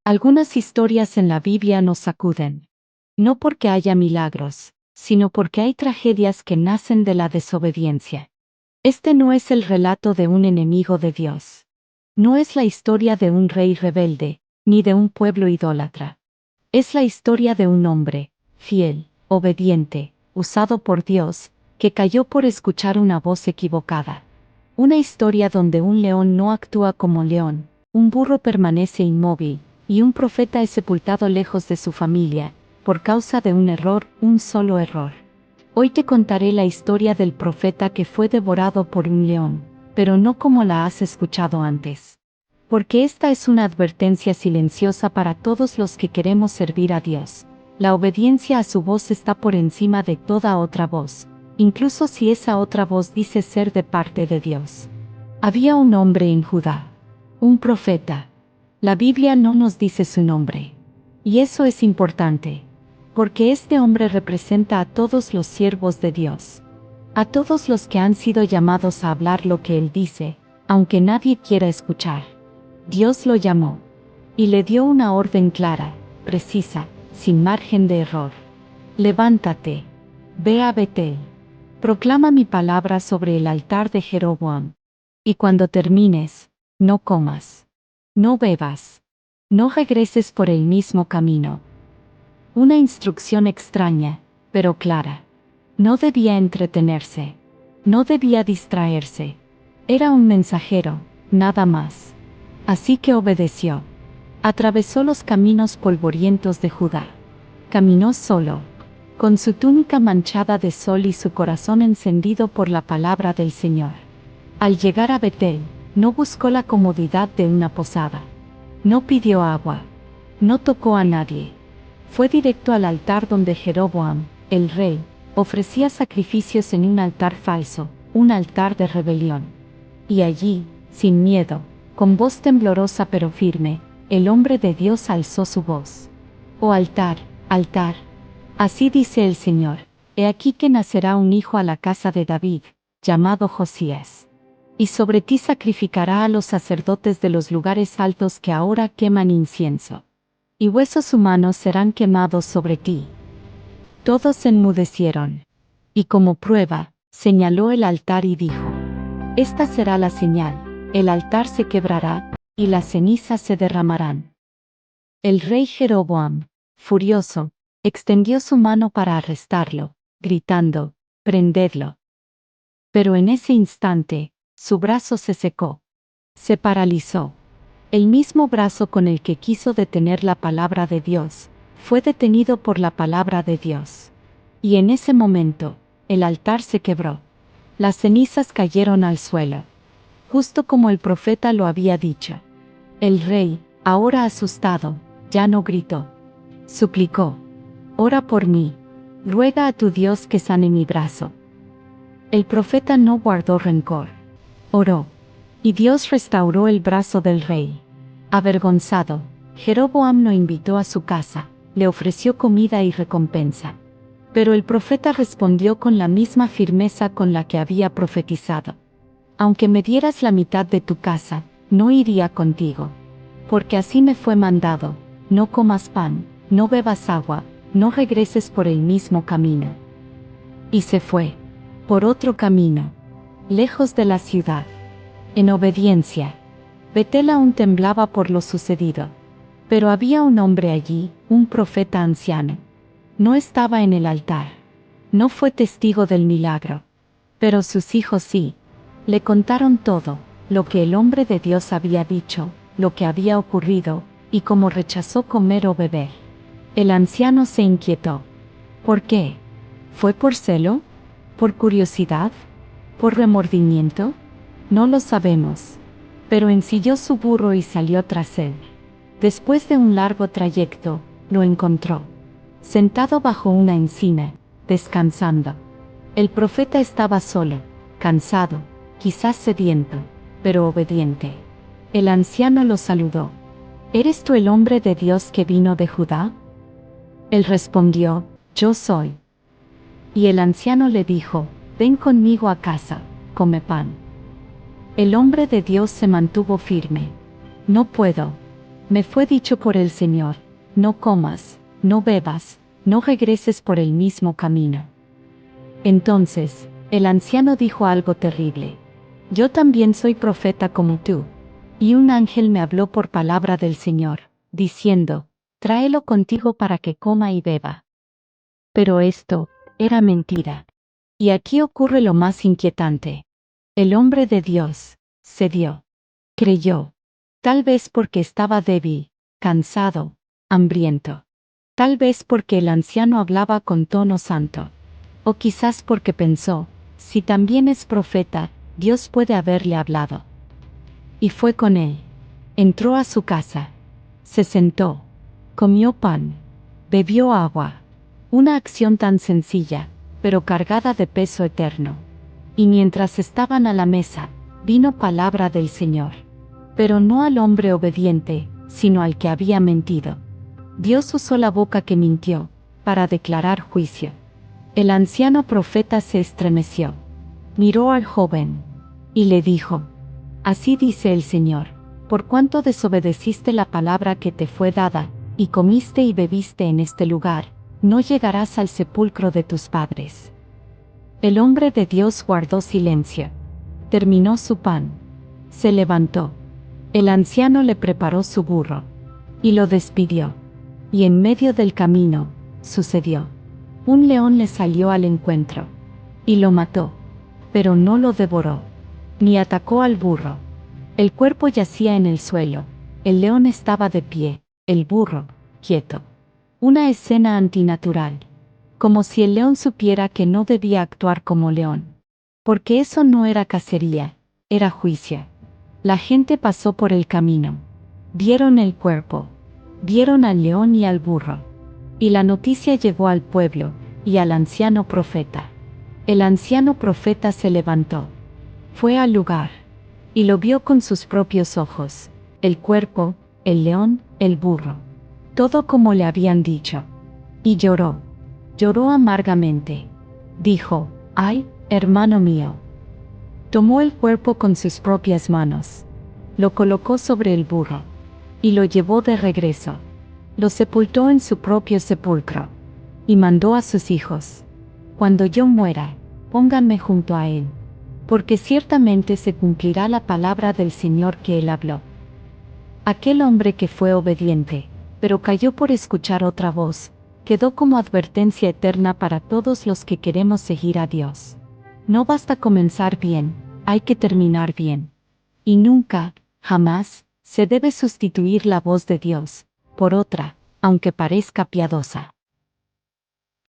Algunas historias en la Biblia nos sacuden. No porque haya milagros, sino porque hay tragedias que nacen de la desobediencia. Este no es el relato de un enemigo de Dios. No es la historia de un rey rebelde, ni de un pueblo idólatra. Es la historia de un hombre, fiel, obediente, usado por Dios, que cayó por escuchar una voz equivocada. Una historia donde un león no actúa como león, un burro permanece inmóvil, y un profeta es sepultado lejos de su familia, por causa de un error, un solo error. Hoy te contaré la historia del profeta que fue devorado por un león, pero no como la has escuchado antes. Porque esta es una advertencia silenciosa para todos los que queremos servir a Dios. La obediencia a su voz está por encima de toda otra voz, incluso si esa otra voz dice ser de parte de Dios. Había un hombre en Judá, un profeta. La Biblia no nos dice su nombre. Y eso es importante, porque este hombre representa a todos los siervos de Dios, a todos los que han sido llamados a hablar lo que Él dice, aunque nadie quiera escuchar. Dios lo llamó y le dio una orden clara, precisa, sin margen de error. Levántate, ve a Betel, proclama mi palabra sobre el altar de Jeroboam, y cuando termines, no comas, no bebas, no regreses por el mismo camino. Una instrucción extraña, pero clara. No debía entretenerse, no debía distraerse. Era un mensajero, nada más. Así que obedeció. Atravesó los caminos polvorientos de Judá. Caminó solo, con su túnica manchada de sol y su corazón encendido por la palabra del Señor. Al llegar a Betel, no buscó la comodidad de una posada. No pidió agua. No tocó a nadie. Fue directo al altar donde Jeroboam, el rey, ofrecía sacrificios en un altar falso, un altar de rebelión. Y allí, sin miedo, con voz temblorosa pero firme, el hombre de Dios alzó su voz. Oh altar, altar. Así dice el Señor, he aquí que nacerá un hijo a la casa de David, llamado Josías. Y sobre ti sacrificará a los sacerdotes de los lugares altos que ahora queman incienso. Y huesos humanos serán quemados sobre ti. Todos enmudecieron. Y como prueba, señaló el altar y dijo: esta será la señal, el altar se quebrará, y las cenizas se derramarán. El rey Jeroboam, furioso, extendió su mano para arrestarlo, gritando: prendedlo. Pero en ese instante, su brazo se secó. Se paralizó. El mismo brazo con el que quiso detener la palabra de Dios, fue detenido por la palabra de Dios. Y en ese momento, el altar se quebró. Las cenizas cayeron al suelo, justo como el profeta lo había dicho. El rey, ahora asustado, ya no gritó. Suplicó: ora por mí, ruega a tu Dios que sane mi brazo. El profeta no guardó rencor. Oró. Y Dios restauró el brazo del rey. Avergonzado, Jeroboam lo invitó a su casa, le ofreció comida y recompensa. Pero el profeta respondió con la misma firmeza con la que había profetizado: aunque me dieras la mitad de tu casa, no iría contigo. Porque así me fue mandado: no comas pan, no bebas agua, no regreses por el mismo camino. Y se fue por otro camino, lejos de la ciudad. En obediencia, Betel aún temblaba por lo sucedido. Pero había un hombre allí, un profeta anciano. No estaba en el altar. No fue testigo del milagro. Pero sus hijos sí. Le contaron todo, lo que el hombre de Dios había dicho, lo que había ocurrido, y cómo rechazó comer o beber. El anciano se inquietó. ¿Por qué? ¿Fue por celo? ¿Por curiosidad? ¿Por remordimiento? No lo sabemos. Pero ensilló su burro y salió tras él. Después de un largo trayecto, lo encontró, sentado bajo una encina, descansando. El profeta estaba solo, cansado, quizás sediento, pero obediente. El anciano lo saludó. ¿Eres tú el hombre de Dios que vino de Judá? Él respondió: yo soy. Y el anciano le dijo: ven conmigo a casa, come pan. El hombre de Dios se mantuvo firme. No puedo. Me fue dicho por el Señor, no comas, no bebas, no regreses por el mismo camino. Entonces, el anciano dijo algo terrible. Yo también soy profeta como tú. Y un ángel me habló por palabra del Señor, diciendo, tráelo contigo para que coma y beba. Pero esto era mentira. Y aquí ocurre lo más inquietante. El hombre de Dios cedió. Creyó. Tal vez porque estaba débil, cansado, hambriento. Tal vez porque el anciano hablaba con tono santo. O quizás porque pensó, si también es profeta, Dios puede haberle hablado. Y fue con él. Entró a su casa. Se sentó. Comió pan. Bebió agua. Una acción tan sencilla, pero cargada de peso eterno. Y mientras estaban a la mesa, vino palabra del Señor. Pero no al hombre obediente, sino al que había mentido. Dios usó la boca que mintió, para declarar juicio. El anciano profeta se estremeció. Miró al joven. Y le dijo, así dice el Señor, por cuanto desobedeciste la palabra que te fue dada, y comiste y bebiste en este lugar, no llegarás al sepulcro de tus padres. El hombre de Dios guardó silencio. Terminó su pan. Se levantó. El anciano le preparó su burro. Y lo despidió. Y en medio del camino, sucedió. Un león le salió al encuentro. Y lo mató. Pero no lo devoró. Ni atacó al burro. El cuerpo yacía en el suelo. El león estaba de pie. El burro, quieto. Una escena antinatural. Como si el león supiera que no debía actuar como león. Porque eso no era cacería, era juicio. La gente pasó por el camino. Vieron el cuerpo. Vieron al león y al burro. Y la noticia llegó al pueblo, y al anciano profeta. El anciano profeta se levantó. Fue al lugar. Y lo vio con sus propios ojos. El cuerpo, el león, el burro. Todo como le habían dicho. Y lloró. Lloró amargamente. Dijo, ay, hermano mío. Tomó el cuerpo con sus propias manos. Lo colocó sobre el burro. Y lo llevó de regreso. Lo sepultó en su propio sepulcro. Y mandó a sus hijos. Cuando yo muera, pónganme junto a él. Porque ciertamente se cumplirá la palabra del Señor que él habló. Aquel hombre que fue obediente, pero cayó por escuchar otra voz, quedó como advertencia eterna para todos los que queremos seguir a Dios. No basta comenzar bien, hay que terminar bien. Y nunca, jamás, se debe sustituir la voz de Dios por otra, aunque parezca piadosa.